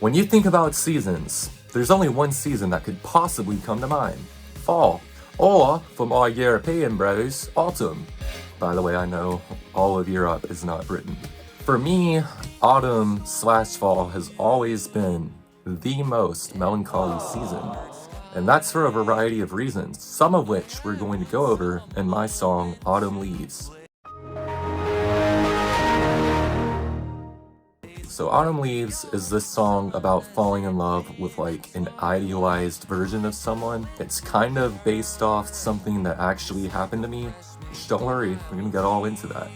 When you think about seasons, there's only one season that could possibly come to mind: fall. Or, for my European bros, autumn. By the way, I know all of Europe is not Britain. For me, autumn/fall has always been the most melancholy season. And that's for a variety of reasons, some of which we're going to go over in my song, Autumn Leaves. So Autumn Leaves is this song about falling in love with like an idealized version of someone. It's kind of based off something that actually happened to me. Don't worry, we're gonna get all into that.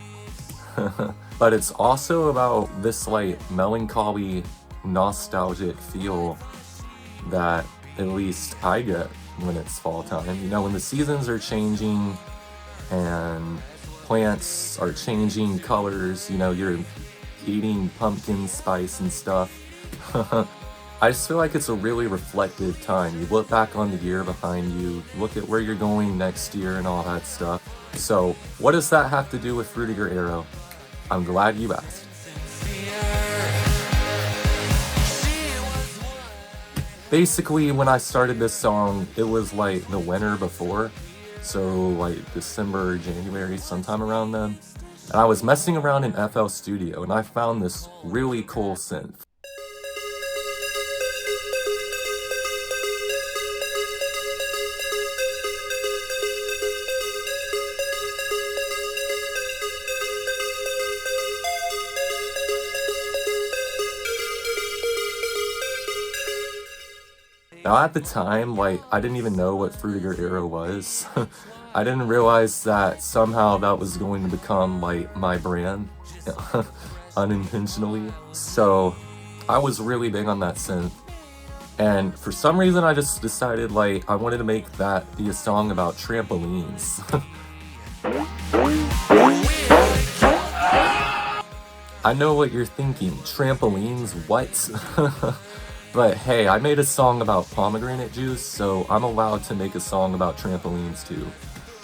But it's also about this like melancholy, nostalgic feel that at least I get when it's fall time. You know, when the seasons are changing and plants are changing colors, you know, you're eating pumpkin spice and stuff. I just feel like it's a really reflective time. You look back on the year behind you, look at where you're going next year and all that stuff. So what does that have to do with frutiger-aero? I'm glad you asked. Basically, when I started this song, it was like the winter before. So like December, January, sometime around then. And I was messing around in FL Studio and I found this really cool synth. Now at the time, like, I didn't even know what frutiger-aero was. I didn't realize that somehow that was going to become like my brand, unintentionally. So I was really big on that synth. And for some reason I just decided like I wanted to make that be a song about trampolines. I know what you're thinking, trampolines, what? But hey, I made a song about pomegranate juice, so I'm allowed to make a song about trampolines too.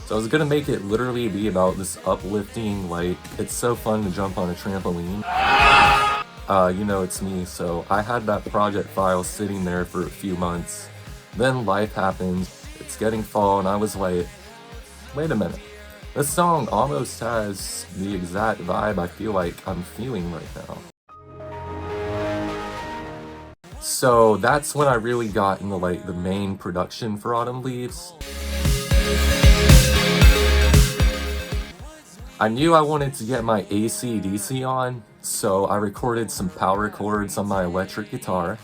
So I was gonna make it literally be about this uplifting, like, it's so fun to jump on a trampoline. You know it's me, so I had that project file sitting there for a few months. Then life happened, it's getting fall, and I was like, wait a minute. This song almost has the exact vibe I feel like I'm feeling right now. So that's when I really got into like the main production for Autumn Leaves. I knew I wanted to get my AC/DC on, so I recorded some power chords on my electric guitar.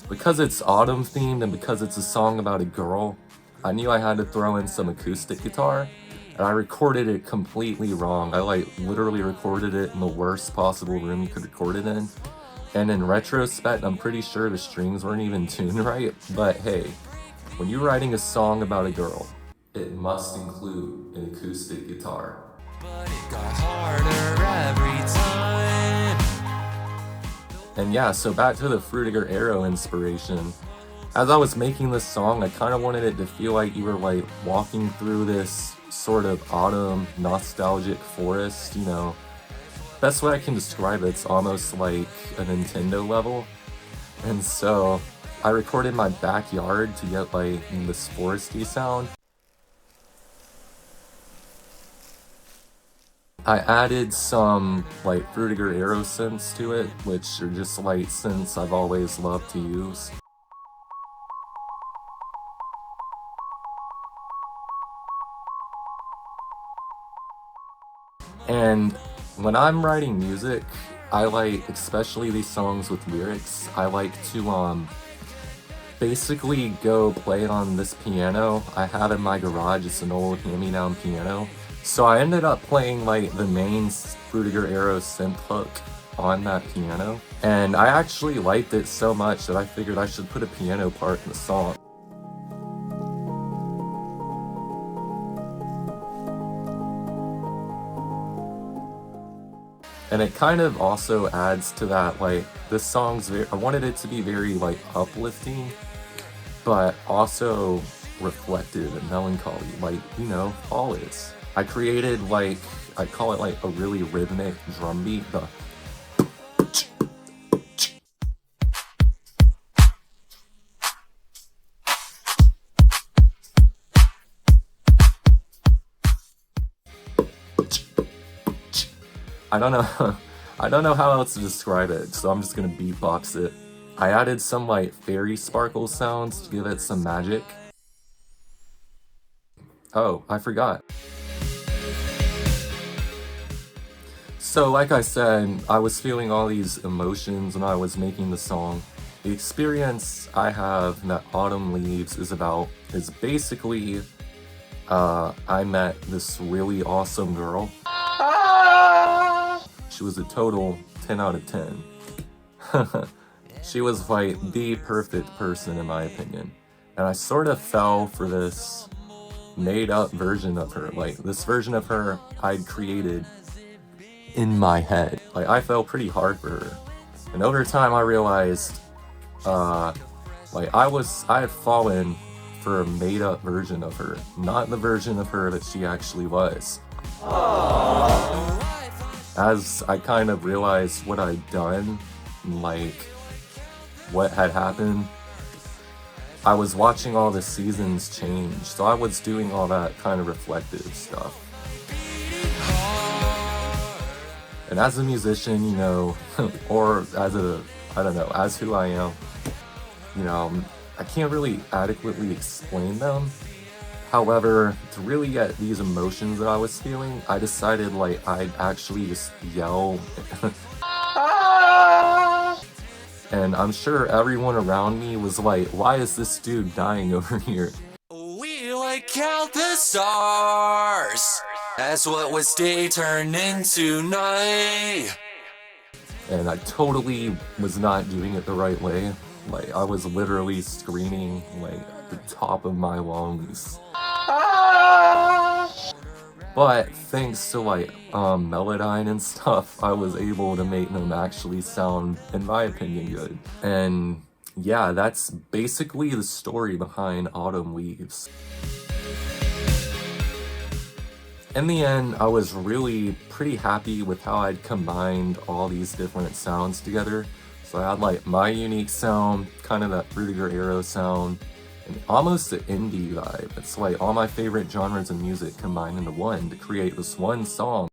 Because it's autumn themed and because it's a song about a girl, I knew I had to throw in some acoustic guitar, and I recorded it completely wrong. I like literally recorded it in the worst possible room you could record it in. And in retrospect, I'm pretty sure the strings weren't even tuned right, but hey, when you're writing a song about a girl, it must include an acoustic guitar. But it got harder every time. And yeah, so back to the frutiger-aero inspiration. As I was making this song, I kind of wanted it to feel like you were like walking through this sort of autumn nostalgic forest, you know. Best way I can describe it's almost like a Nintendo level. And so I recorded my backyard to get like this foresty sound. I added some like frutiger-aero synths to it, which are just like synths I've always loved to use. And when I'm writing music, I like, especially these songs with lyrics, I like to basically go play it on this piano I have in my garage. It's an old hand-me-down piano. So I ended up playing like the main frutiger-aero synth hook on that piano. And I actually liked it so much that I figured I should put a piano part in the song. And it kind of also adds to that, like, this song's I wanted it to be very, like, uplifting, but also reflective and melancholy, like, you know, fall is. I created like, I call it like a really rhythmic drum beat, the I don't know, I don't know how else to describe it, so I'm just gonna beatbox it. I added some like fairy sparkle sounds to give it some magic. Oh, I forgot. So like I said, I was feeling all these emotions when I was making the song. The experience I have that Autumn Leaves is about is basically, I met this really awesome girl. She was a total 10 out of 10. She was like the perfect person in my opinion. And I sort of fell for this made up version of her. Like this version of her I'd created in my head. Like I fell pretty hard for her. And over time I realized like I had fallen for a made up version of her, not the version of her that she actually was. As I kind of realized what I'd done, like what had happened, I was watching all the seasons change, so I was doing all that kind of reflective stuff. And as a musician, you know, or as a, I don't know, as who I am, you know, I can't really adequately explain them. However, to really get these emotions that I was feeling, I decided like I'd actually just yell. And I'm sure everyone around me was like, why is this dude dying over here? We would count the stars as what was day turned into night. And I totally was not doing it the right way. Like I was literally screaming like at the top of my lungs. But thanks to like Melodyne and stuff, I was able to make them actually sound, in my opinion, good. And yeah, that's basically the story behind Autumn Leaves. In the end, I was really pretty happy with how I'd combined all these different sounds together. So I had like my unique sound, kind of that frutiger-aero sound, and almost an indie vibe. It's like all my favorite genres of music combined into one to create this one song.